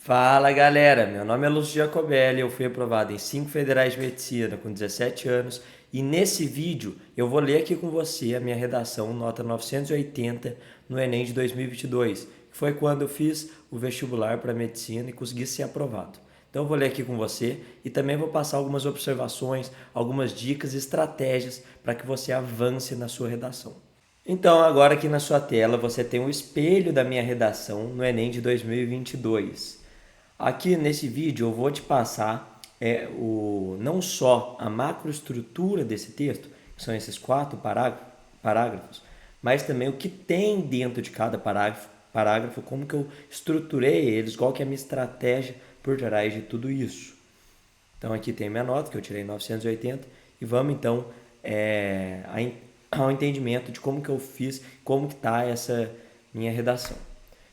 Fala galera, meu nome é Lúcio Jacobelli, eu fui aprovado em 5 federais de medicina com 17 anos e nesse vídeo eu vou ler aqui com você a minha redação nota 980 no Enem de 2022, que foi quando eu fiz o vestibular para medicina e consegui ser aprovado. Então eu vou ler aqui com você e também vou passar algumas observações, algumas dicas e estratégias para que você avance na sua redação. Então agora aqui na sua tela você tem um espelho da minha redação no Enem de 2022. Aqui nesse vídeo eu vou te passar não só a macroestrutura desse texto, que são esses 4 parágrafos, mas também o que tem dentro de cada parágrafo, como que eu estruturei eles, qual que é a minha estratégia por trás de tudo isso. Então aqui tem minha nota, que eu tirei 980, e vamos então ao entendimento de como que eu fiz, como que está essa minha redação.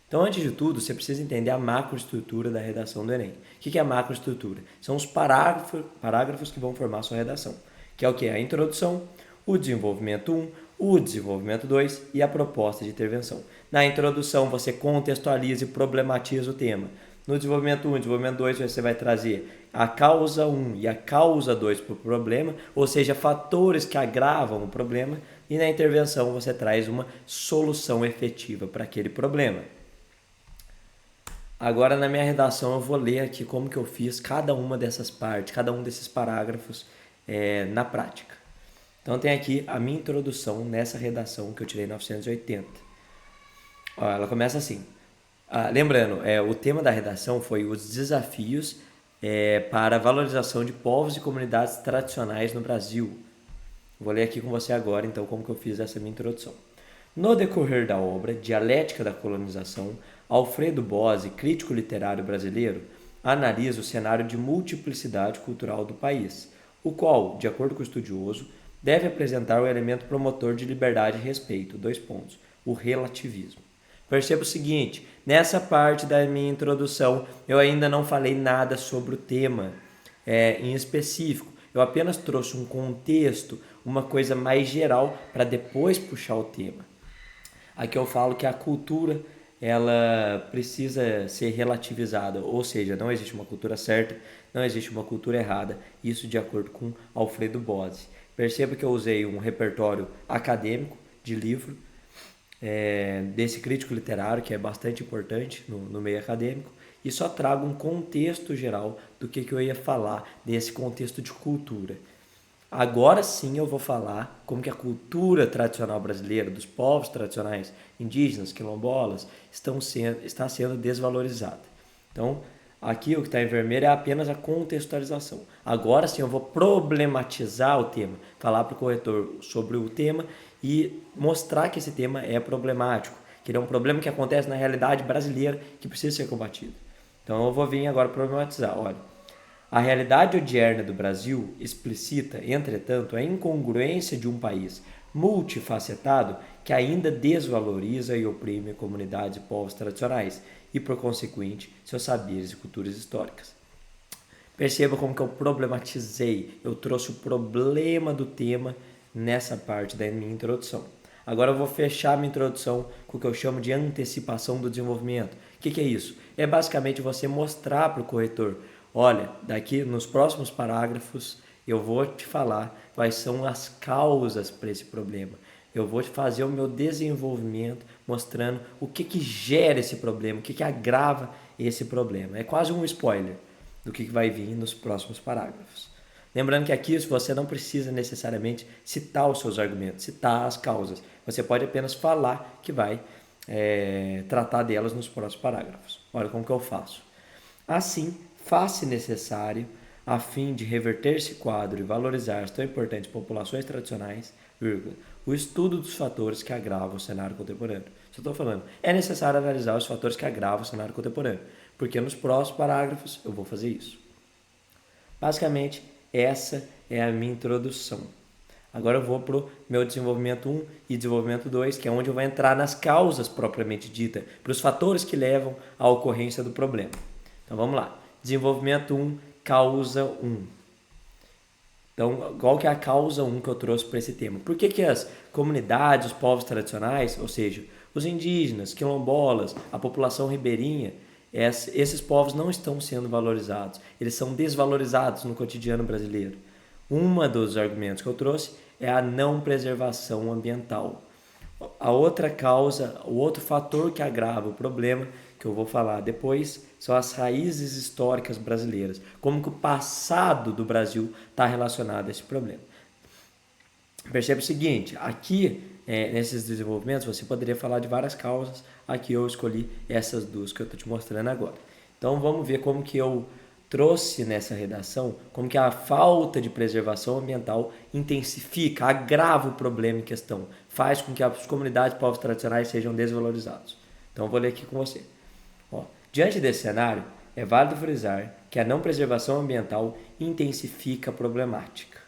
Então, antes de tudo, você precisa entender a macroestrutura da redação do Enem. O que é a macroestrutura? São os parágrafos que vão formar a sua redação, que é o que? A introdução, o desenvolvimento 1, o desenvolvimento 2 e a proposta de intervenção. Na introdução, você contextualiza e problematiza o tema. No desenvolvimento 1 e desenvolvimento 2, você vai trazer a causa 1 e a causa 2 para o problema, ou seja, fatores que agravam o problema, e na intervenção você traz uma solução efetiva para aquele problema. Agora na minha redação eu vou ler aqui como que eu fiz cada uma dessas partes, cada um desses parágrafos na prática. Então tem aqui a minha introdução nessa redação que eu tirei 980. Ó, ela começa assim. Lembrando, o tema da redação foi os desafios para a valorização de povos e comunidades tradicionais no Brasil. Vou ler aqui com você agora, então, como que eu fiz essa minha introdução. No decorrer da obra Dialética da Colonização, Alfredo Bose, crítico literário brasileiro, analisa o cenário de multiplicidade cultural do país, o qual, de acordo com o estudioso, deve apresentar o elemento promotor de liberdade e respeito, o relativismo. Perceba o seguinte, nessa parte da minha introdução eu ainda não falei nada sobre o tema em específico, eu apenas trouxe um contexto, uma coisa mais geral para depois puxar o tema. Aqui eu falo que a cultura ela precisa ser relativizada, ou seja, não existe uma cultura certa, não existe uma cultura errada, isso de acordo com Alfredo Bose. Perceba que eu usei um repertório acadêmico de livro, desse crítico literário, que é bastante importante no meio acadêmico, e só trago um contexto geral do que eu ia falar desse contexto de cultura. Agora sim eu vou falar como que a cultura tradicional brasileira, dos povos tradicionais indígenas, quilombolas, está sendo desvalorizada. Então, aqui o que está em vermelho é apenas a contextualização. Agora sim eu vou problematizar o tema, falar para o corretor sobre o tema e mostrar que esse tema é problemático, que ele é um problema que acontece na realidade brasileira que precisa ser combatido. Então eu vou vir agora problematizar. Olha, a realidade odierna do Brasil explicita, entretanto, a incongruência de um país multifacetado que ainda desvaloriza e oprime comunidades e povos tradicionais e, por consequente, seus saberes e culturas históricas. Perceba como que eu problematizei, eu trouxe o problema do tema nessa parte da minha introdução. Agora eu vou fechar minha introdução com o que eu chamo de antecipação do desenvolvimento. O que é isso? É basicamente você mostrar para o corretor, olha, daqui nos próximos parágrafos eu vou te falar quais são as causas para esse problema. Eu vou te fazer o meu desenvolvimento mostrando o que gera esse problema, o que agrava esse problema. É quase um spoiler do que vai vir nos próximos parágrafos. Lembrando que aqui você não precisa necessariamente citar os seus argumentos, citar as causas. Você pode apenas falar que vai tratar delas nos próximos parágrafos. Olha como que eu faço. Assim, faz-se necessário, a fim de reverter esse quadro e valorizar as tão importantes populações tradicionais, o estudo dos fatores que agravam o cenário contemporâneo. Só estou falando, é necessário analisar os fatores que agravam o cenário contemporâneo, porque nos próximos parágrafos eu vou fazer isso. Basicamente, essa é a minha introdução. Agora eu vou para o meu desenvolvimento 1 e desenvolvimento 2, que é onde eu vou entrar nas causas propriamente dita, para os fatores que levam à ocorrência do problema. Então vamos lá. Desenvolvimento 1, causa 1. Então, qual que é a causa 1 que eu trouxe para esse tema? Por que as comunidades, os povos tradicionais, ou seja, os indígenas, quilombolas, a população ribeirinha, Esses povos não estão sendo valorizados, eles são desvalorizados no cotidiano brasileiro. Um dos argumentos que eu trouxe é a não preservação ambiental. A outra causa, o outro fator que agrava o problema, que eu vou falar depois, são as raízes históricas brasileiras. Como que o passado do Brasil está relacionado a esse problema. Percebe o seguinte, aqui nesses desenvolvimentos você poderia falar de várias causas, aqui eu escolhi essas duas que eu estou te mostrando agora. Então vamos ver como que eu trouxe nessa redação, como que a falta de preservação ambiental intensifica, agrava o problema em questão, faz com que as comunidades e povos tradicionais sejam desvalorizados. Então eu vou ler aqui com você. Diante desse cenário, é válido frisar que a não preservação ambiental intensifica a problemática.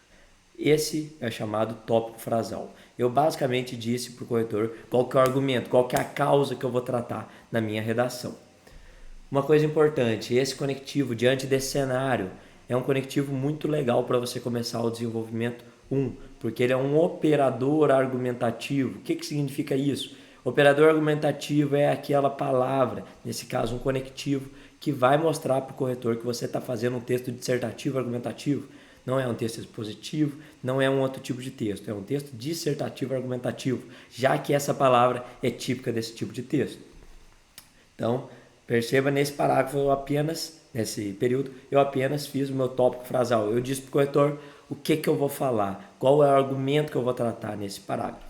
Esse é o chamado tópico frasal. Eu basicamente disse para o corretor qual que é o argumento, qual que é a causa que eu vou tratar na minha redação. Uma coisa importante, esse conectivo diante desse cenário é um conectivo muito legal para você começar o desenvolvimento 1, porque ele é um operador argumentativo. O que significa isso? Operador argumentativo é aquela palavra, nesse caso um conectivo, que vai mostrar para o corretor que você está fazendo um texto dissertativo argumentativo. Não é um texto expositivo, não é um outro tipo de texto, é um texto dissertativo argumentativo, já que essa palavra é típica desse tipo de texto. Então, perceba nesse parágrafo, nesse período, eu apenas fiz o meu tópico frasal. Eu disse para o corretor o que eu vou falar, qual é o argumento que eu vou tratar nesse parágrafo.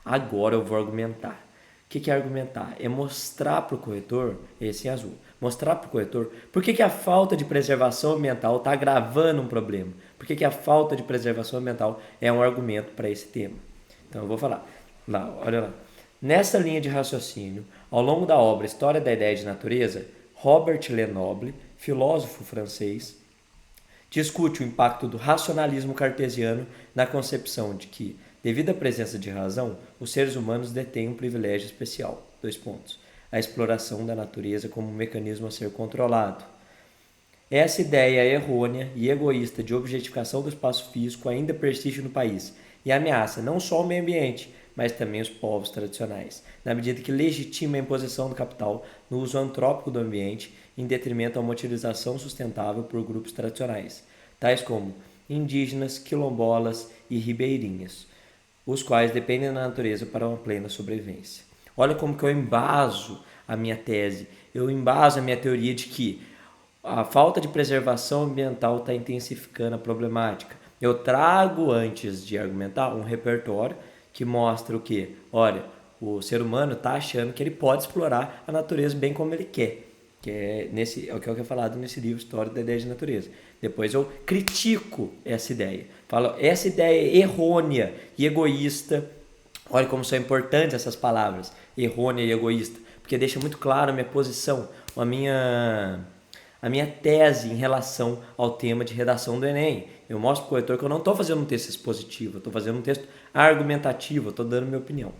Agora eu vou argumentar. O que é argumentar? É mostrar para o corretor, esse em azul, mostrar para o corretor por que a falta de preservação ambiental está agravando um problema. Por que a falta de preservação ambiental é um argumento para esse tema. Então eu vou falar. Lá, olha lá. Nessa linha de raciocínio, ao longo da obra História da Ideia de Natureza, Robert Lenoble, filósofo francês, discute o impacto do racionalismo cartesiano na concepção de que, devido à presença de razão, os seres humanos detêm um privilégio especial. A exploração da natureza como um mecanismo a ser controlado. Essa ideia errônea e egoísta de objetificação do espaço físico ainda persiste no país e ameaça não só o meio ambiente, mas também os povos tradicionais, na medida que legitima a imposição do capital no uso antrópico do ambiente em detrimento a uma utilização sustentável por grupos tradicionais, tais como indígenas, quilombolas e ribeirinhas, os quais dependem da natureza para uma plena sobrevivência. Olha como que eu embaso a minha tese, eu embaso a minha teoria de que a falta de preservação ambiental está intensificando a problemática. Eu trago, antes de argumentar, um repertório que mostra o quê? Olha, o ser humano está achando que ele pode explorar a natureza bem como ele quer. Que é o que é falado nesse livro História da Ideia de Natureza. Depois eu critico essa ideia. Falo, essa ideia é errônea e egoísta. Olha como são importantes essas palavras, errônea e egoísta, porque deixa muito claro a minha posição, a minha tese em relação ao tema de redação do Enem. Eu mostro para o corretor que eu não estou fazendo um texto expositivo, eu estou fazendo um texto argumentativo, eu estou dando minha opinião.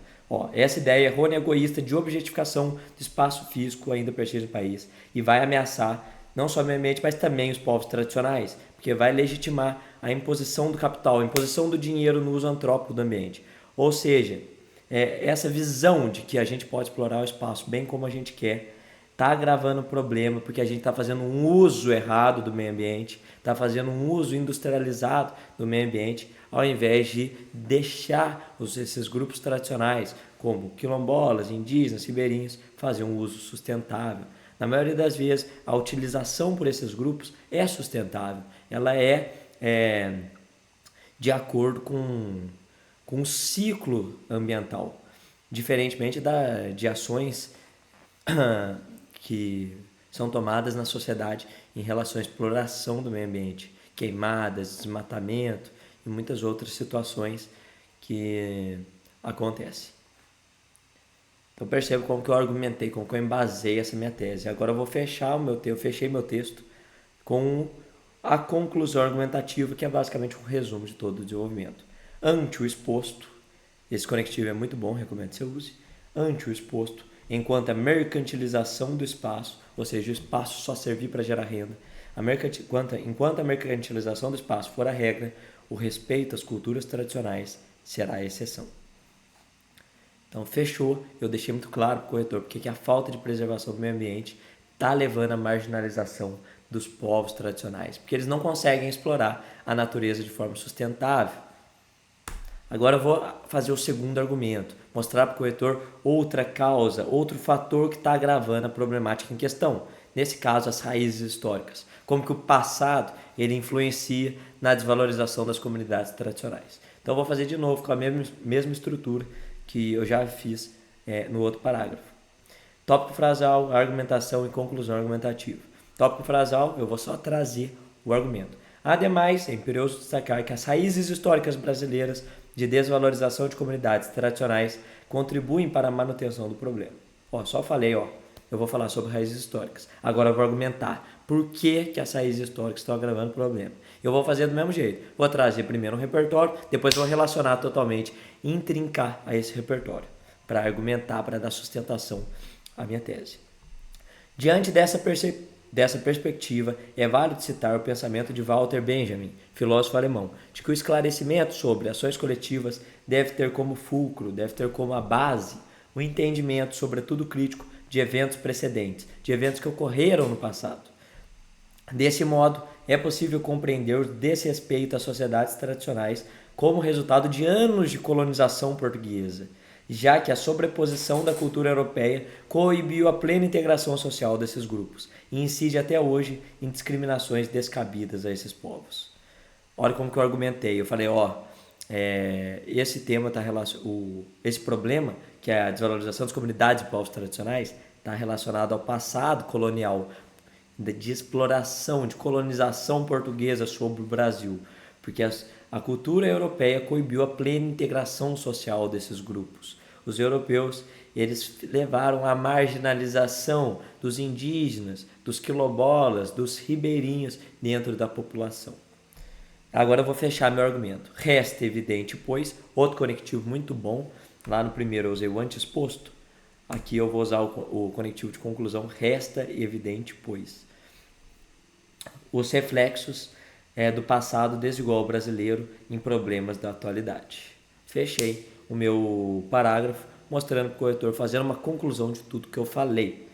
Essa ideia errônea e egoísta de objetificação do espaço físico ainda persiste no país e vai ameaçar não só o meio ambiente, mas também os povos tradicionais, porque vai legitimar a imposição do capital, a imposição do dinheiro no uso antrópico do ambiente. Ou seja, essa visão de que a gente pode explorar o espaço bem como a gente quer, está agravando o problema porque a gente está fazendo um uso errado do meio ambiente, está fazendo um uso industrializado do meio ambiente, ao invés de deixar esses grupos tradicionais, como quilombolas, indígenas, ribeirinhos, fazer um uso sustentável. Na maioria das vezes, a utilização por esses grupos é sustentável, ela é de acordo com o ciclo ambiental, diferentemente de ações que são tomadas na sociedade em relação à exploração do meio ambiente, queimadas, desmatamento e muitas outras situações que acontecem. Então perceba como que eu argumentei, como que eu embasei essa minha tese. Agora eu vou fechei meu texto com a conclusão argumentativa, que é basicamente um resumo de todo o desenvolvimento. Ante o exposto, esse conectivo é muito bom, recomendo que você use. Ante o exposto, enquanto a mercantilização do espaço, ou seja, o espaço só servir para gerar renda, enquanto a mercantilização do espaço for a regra, o respeito às culturas tradicionais será a exceção. Então, fechou. Eu deixei muito claro para o corretor porque a falta de preservação do meio ambiente está levando à marginalização dos povos tradicionais, porque eles não conseguem explorar a natureza de forma sustentável. Agora eu vou fazer o segundo argumento, mostrar para o corretor outra causa, outro fator que está agravando a problemática em questão. Nesse caso, as raízes históricas. Como que o passado ele influencia na desvalorização das comunidades tradicionais. Então eu vou fazer de novo com a mesma estrutura que eu já fiz no outro parágrafo. Tópico frasal, argumentação e conclusão argumentativa. Tópico frasal, eu vou só trazer o argumento. Ademais, é imperioso destacar que as raízes históricas brasileiras de desvalorização de comunidades tradicionais contribuem para a manutenção do problema. Só falei, eu vou falar sobre raízes históricas. Agora eu vou argumentar por que as raízes históricas estão agravando o problema. Eu vou fazer do mesmo jeito. Vou trazer primeiro um repertório, depois vou relacionar totalmente, intrincar a esse repertório, para argumentar, para dar sustentação à minha tese. Diante dessa perspectiva, é válido citar o pensamento de Walter Benjamin, filósofo alemão, de que o esclarecimento sobre ações coletivas deve ter como fulcro, deve ter como a base, o entendimento, sobretudo crítico, de eventos precedentes, de eventos que ocorreram no passado. Desse modo, é possível compreender o desrespeito às sociedades tradicionais como resultado de anos de colonização portuguesa, já que a sobreposição da cultura europeia coibiu a plena integração social desses grupos e incide até hoje em discriminações descabidas a esses povos. Olha como que eu argumentei, eu falei, esse tema esse problema, que é a desvalorização das comunidades e povos tradicionais, está relacionado ao passado colonial, de exploração, de colonização portuguesa sobre o Brasil, porque a cultura europeia coibiu a plena integração social desses grupos. Os europeus, eles levaram à marginalização dos indígenas, dos quilombolas, dos ribeirinhos dentro da população. Agora eu vou fechar meu argumento. Resta evidente, pois, outro conectivo muito bom, lá no primeiro eu usei o anteexposto, aqui eu vou usar o conectivo de conclusão, resta evidente, pois, os reflexos do passado desigual brasileiro em problemas da atualidade. Fechei o meu parágrafo mostrando para o corretor, fazendo uma conclusão de tudo que eu falei.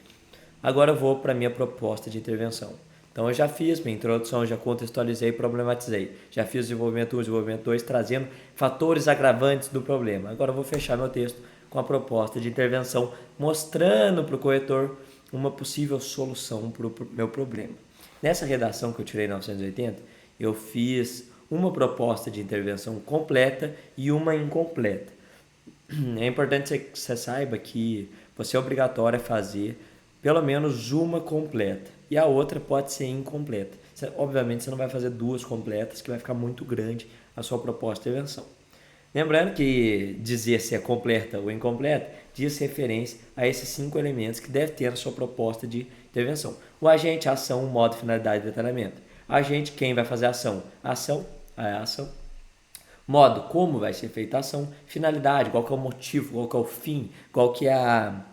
Agora eu vou para a minha proposta de intervenção. Então eu já fiz minha introdução, já contextualizei e problematizei. Já fiz desenvolvimento 1, desenvolvimento 2, trazendo fatores agravantes do problema. Agora eu vou fechar meu texto com a proposta de intervenção, mostrando para o corretor uma possível solução para o meu problema. Nessa redação que eu tirei em 980, eu fiz uma proposta de intervenção completa e uma incompleta. É importante que você saiba que você é obrigatório a fazer pelo menos uma completa e a outra pode ser incompleta. Obviamente você não vai fazer duas completas, que vai ficar muito grande a sua proposta de intervenção. Lembrando que dizer se é completa ou incompleta diz referência a esses 5 elementos que deve ter na sua proposta de intervenção. O agente, a ação, o modo, finalidade e detalhamento. Agente, quem vai fazer a ação? A ação. Modo, como vai ser feita a ação. Finalidade, qual que é o motivo, qual que é o fim, qual que é a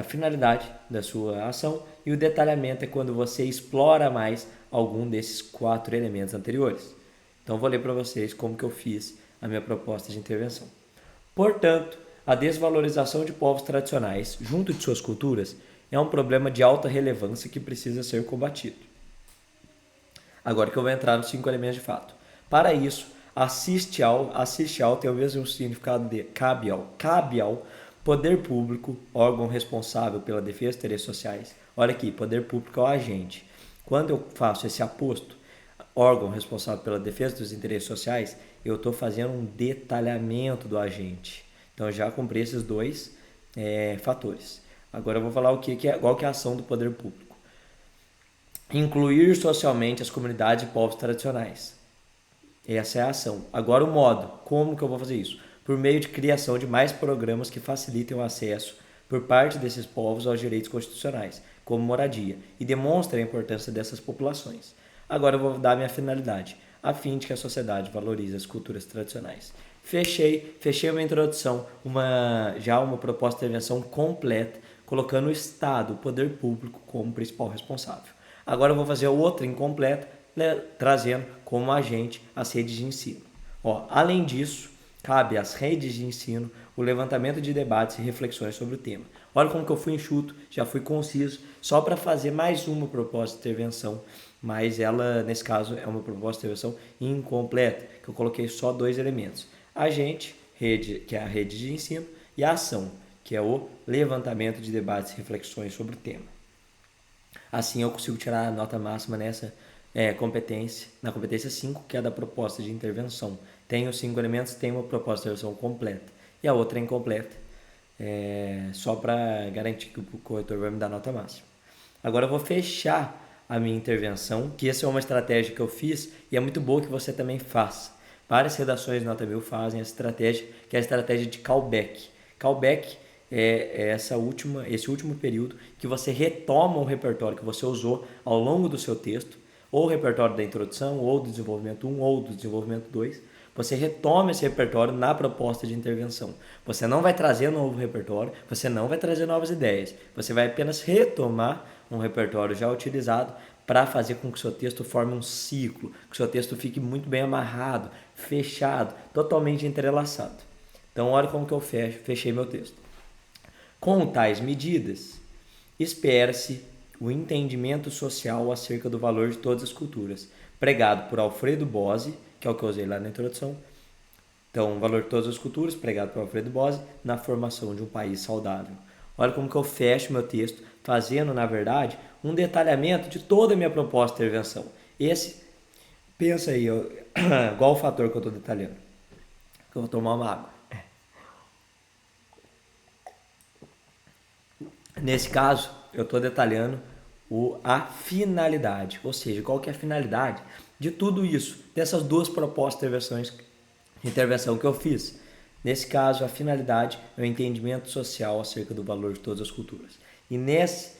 finalidade da sua ação. E o detalhamento é quando você explora mais algum desses 4 elementos anteriores. Então, vou ler para vocês como que eu fiz a minha proposta de intervenção. Portanto, a desvalorização de povos tradicionais, junto de suas culturas, é um problema de alta relevância que precisa ser combatido. Agora que eu vou entrar nos 5 elementos de fato. Para isso, assiste ao tem o mesmo significado de cabe ao poder público, órgão responsável pela defesa dos interesses sociais. Olha aqui, poder público é o agente. Quando eu faço esse aposto, órgão responsável pela defesa dos interesses sociais, eu estou fazendo um detalhamento do agente. Então, eu já cumpri esses 2 fatores. Agora eu vou falar qual que é a ação do poder público. Incluir socialmente as comunidades e povos tradicionais. Essa é a ação. Agora o modo. Como que eu vou fazer isso? Por meio de criação de mais programas que facilitem o acesso por parte desses povos aos direitos constitucionais, como moradia, e demonstrem a importância dessas populações. Agora eu vou dar a minha finalidade, a fim de que a sociedade valorize as culturas tradicionais. Fechei uma introdução, uma proposta de intervenção completa, colocando o Estado, o poder público, como principal responsável. Agora eu vou fazer outra incompleta, trazendo como agente as redes de ensino. Além disso, cabe às redes de ensino o levantamento de debates e reflexões sobre o tema. Olha como que eu fui enxuto, já fui conciso, só para fazer mais uma proposta de intervenção, mas ela, nesse caso, é uma proposta de intervenção incompleta, que eu coloquei só 2 elementos. Agente, rede, que é a rede de ensino, e a ação, que é o levantamento de debates e reflexões sobre o tema. Assim eu consigo tirar a nota máxima nessa competência, na competência 5, que é da proposta de intervenção. Tem os 5 elementos, tem uma proposta de intervenção completa e a outra é incompleta, só para garantir que o corretor vai me dar nota máxima. Agora eu vou fechar a minha intervenção, que essa é uma estratégia que eu fiz e é muito boa que você também faça. Várias redações de nota 1000 fazem essa estratégia, que é a estratégia de callback. Callback é esse último período que você retoma o repertório que você usou ao longo do seu texto, ou o repertório da introdução, ou do desenvolvimento 1, ou do desenvolvimento 2. Você retoma esse repertório na proposta de intervenção. Você não vai trazer um novo repertório, você não vai trazer novas ideias. Você vai apenas retomar um repertório já utilizado para fazer com que o seu texto forme um ciclo, que o seu texto fique muito bem amarrado, fechado, totalmente entrelaçado. Então, olha como que eu fechei meu texto. Com tais medidas, espera-se o entendimento social acerca do valor de todas as culturas, pregado por Alfredo Bose, que é o que eu usei lá na introdução. Então, o valor de todas as culturas, pregado por Alfredo Bose, na formação de um país saudável. Olha como que eu fecho meu texto, fazendo, na verdade, um detalhamento de toda a minha proposta de intervenção. Pensa aí, igual o fator que eu estou detalhando. Eu vou tomar uma água. Nesse caso, eu estou detalhando a finalidade, ou seja, qual que é a finalidade de tudo isso, dessas 2 propostas de intervenção que eu fiz. Nesse caso, a finalidade é o entendimento social acerca do valor de todas as culturas. E nesse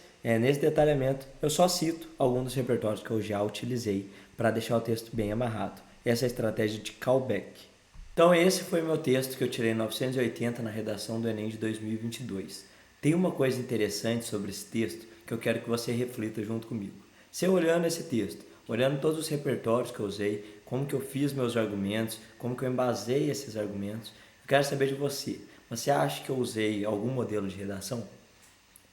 detalhamento, eu só cito alguns dos repertórios que eu já utilizei para deixar o texto bem amarrado. Essa é a estratégia de callback. Então, esse foi meu texto que eu tirei 980 na redação do Enem de 2022. Tem uma coisa interessante sobre esse texto que eu quero que você reflita junto comigo. Você olhando esse texto, olhando todos os repertórios que eu usei, como que eu fiz meus argumentos, como que eu embasei esses argumentos, eu quero saber de você. Você acha que eu usei algum modelo de redação?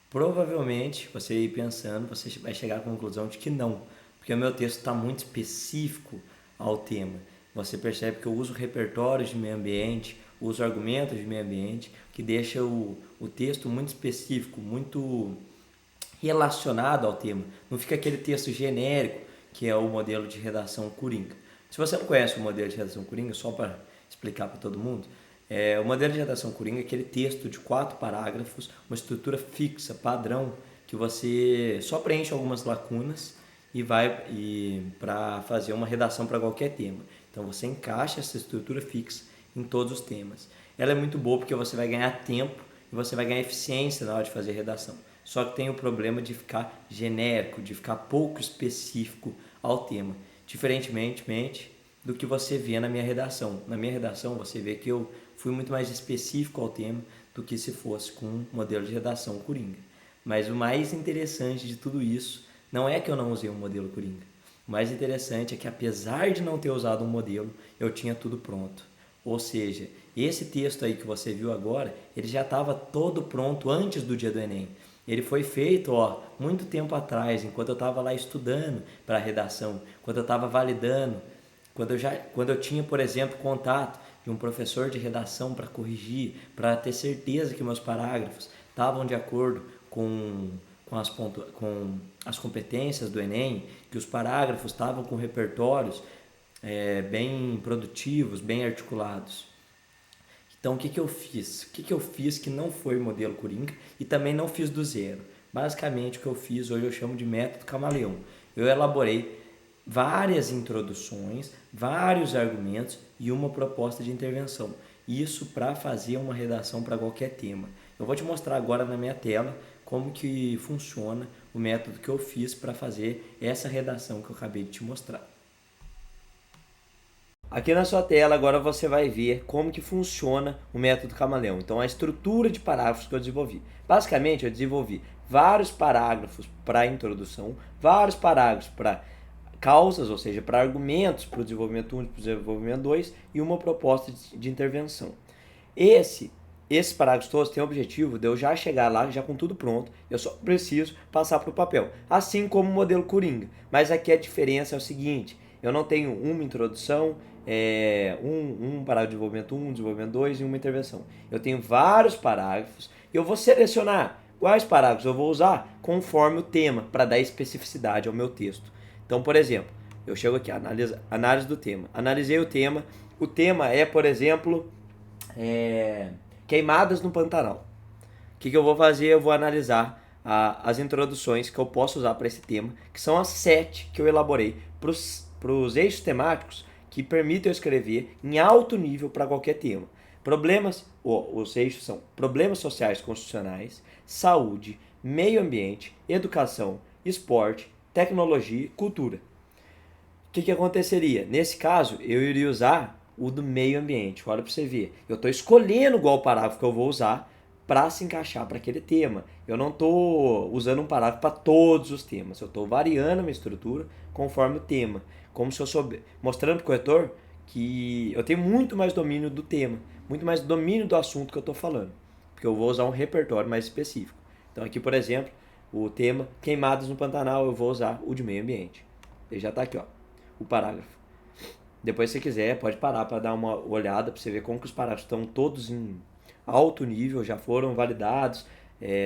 Provavelmente, você ir pensando, você vai chegar à conclusão de que não, porque o meu texto está muito específico ao tema. Você percebe que eu uso repertórios de meio ambiente, uso argumentos de meio ambiente, que deixa o texto muito específico, muito relacionado ao tema. Não fica aquele texto genérico, que é o modelo de redação Coringa. Se você não conhece o modelo de redação Coringa, só para explicar para todo mundo, o modelo de redação Coringa é aquele texto de 4 parágrafos, uma estrutura fixa, padrão, que você só preenche algumas lacunas e vai para fazer uma redação para qualquer tema. Então você encaixa essa estrutura fixa em todos os temas. Ela é muito boa porque você vai ganhar tempo e você vai ganhar eficiência na hora de fazer redação. Só que tem o problema de ficar genérico, de ficar pouco específico ao tema, diferentemente do que você vê na minha redação. Na minha redação você vê que eu fui muito mais específico ao tema do que se fosse com um modelo de redação Coringa. Mas o mais interessante de tudo isso não é que eu não usei um modelo Coringa. O mais interessante é que, apesar de não ter usado um modelo, eu tinha tudo pronto. Ou seja, esse texto aí que você viu agora, ele já estava todo pronto antes do dia do Enem. Ele foi feito muito tempo atrás, enquanto eu estava lá estudando para a redação, quando eu estava validando, quando eu tinha, por exemplo, contato de um professor de redação para corrigir, para ter certeza que meus parágrafos estavam de acordo com as competências do Enem, que os parágrafos estavam com repertórios bem produtivos, bem articulados. Então, o que eu fiz? O que eu fiz que não foi modelo Coringa e também não fiz do zero? Basicamente, o que eu fiz hoje eu chamo de método camaleão. Eu elaborei várias introduções, vários argumentos e uma proposta de intervenção. Isso para fazer uma redação para qualquer tema. Eu vou te mostrar agora na minha tela como que funciona o método que eu fiz para fazer essa redação que eu acabei de te mostrar. Aqui na sua tela agora você vai ver como que funciona o método camaleão. Então a estrutura de parágrafos que eu desenvolvi. Basicamente eu desenvolvi vários parágrafos para introdução, vários parágrafos para causas, ou seja, para argumentos para o desenvolvimento 1 e para o desenvolvimento 2 e uma proposta de intervenção. esses parágrafos todos têm o objetivo de eu já chegar lá, já com tudo pronto, eu só preciso passar para o papel. Assim como o modelo Coringa. Mas aqui a diferença é o seguinte, eu não tenho uma introdução, um parágrafo de desenvolvimento 1, desenvolvimento 2 e uma intervenção. Eu tenho vários parágrafos e eu vou selecionar quais parágrafos eu vou usar conforme o tema, para dar especificidade ao meu texto. Então, por exemplo, eu chego aqui, análise do tema. Analisei o tema é, por exemplo, queimadas no Pantanal. O que eu vou fazer? Eu vou analisar as introduções que eu posso usar para esse tema, que são as 7 que eu elaborei para os eixos temáticos que permitem eu escrever em alto nível para qualquer tema. Os eixos são problemas sociais constitucionais, saúde, meio ambiente, educação, esporte, tecnologia e cultura. O que aconteceria? Nesse caso, eu iria usar o do meio ambiente. Olha para você ver. Eu estou escolhendo qual parágrafo que eu vou usar para se encaixar para aquele tema. Eu não estou usando um parágrafo para todos os temas. Eu estou variando a minha estrutura conforme o tema. Como se eu soubesse, mostrando para o corretor que eu tenho muito mais domínio do tema, muito mais domínio do assunto que eu estou falando. Porque eu vou usar um repertório mais específico. Então aqui, por exemplo, o tema queimadas no Pantanal, eu vou usar o de meio ambiente. Ele já está aqui, ó, o parágrafo. Depois, se você quiser, pode parar para dar uma olhada, para você ver como que os parágrafos estão todos em alto nível, já foram validados,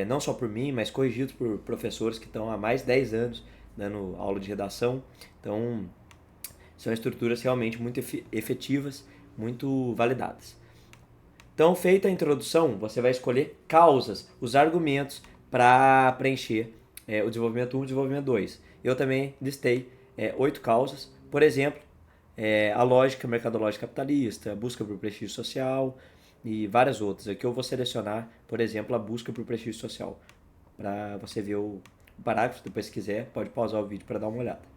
não só por mim, mas corrigidos por professores que estão há mais de 10 anos dando aula de redação. Então, são estruturas realmente muito efetivas, muito validadas. Então, feita a introdução, você vai escolher causas, os argumentos para preencher o desenvolvimento 1 e o desenvolvimento 2. Eu também listei 8 causas, por exemplo, a lógica mercadológica capitalista, a busca por prestígio social e várias outras. Aqui eu vou selecionar, por exemplo, a busca por prestígio social, para você ver o parágrafo. Depois, se quiser, pode pausar o vídeo para dar uma olhada.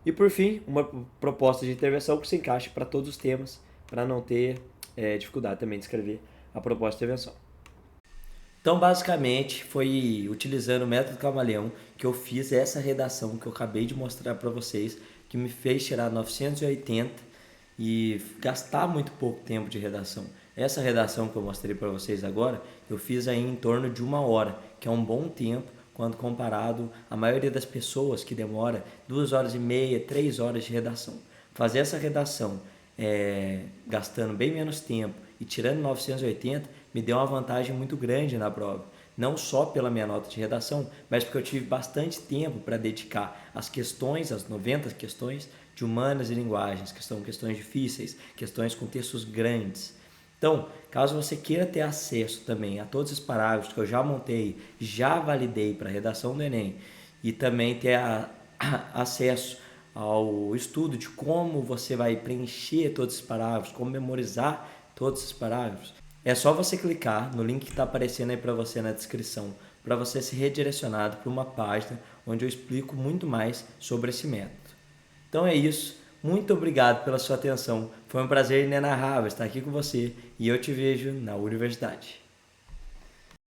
E por fim, uma proposta de intervenção que se encaixe para todos os temas, para não ter dificuldade também de escrever a proposta de intervenção. Então, basicamente, foi utilizando o método Camaleão que eu fiz essa redação que eu acabei de mostrar para vocês, que me fez tirar 980 e gastar muito pouco tempo de redação. Essa redação que eu mostrei para vocês agora, eu fiz aí em torno de 1 hora, que é um bom tempo quando comparado à maioria das pessoas que demora 2 horas e meia, 3 horas de redação. Fazer essa redação gastando bem menos tempo e tirando 980 me deu uma vantagem muito grande na prova. Não só pela minha nota de redação, mas porque eu tive bastante tempo para dedicar às questões, as 90 questões de humanas e linguagens, que são questões difíceis, questões com textos grandes. Então, caso você queira ter acesso também a todos os parágrafos que eu já montei, já validei para a redação do Enem, e também ter acesso ao estudo de como você vai preencher todos esses parágrafos, como memorizar todos esses parágrafos, é só você clicar no link que está aparecendo aí para você na descrição, para você ser redirecionado para uma página onde eu explico muito mais sobre esse método. Então é isso. Muito obrigado pela sua atenção. Foi um prazer inenarrável estar aqui com você e eu te vejo na universidade.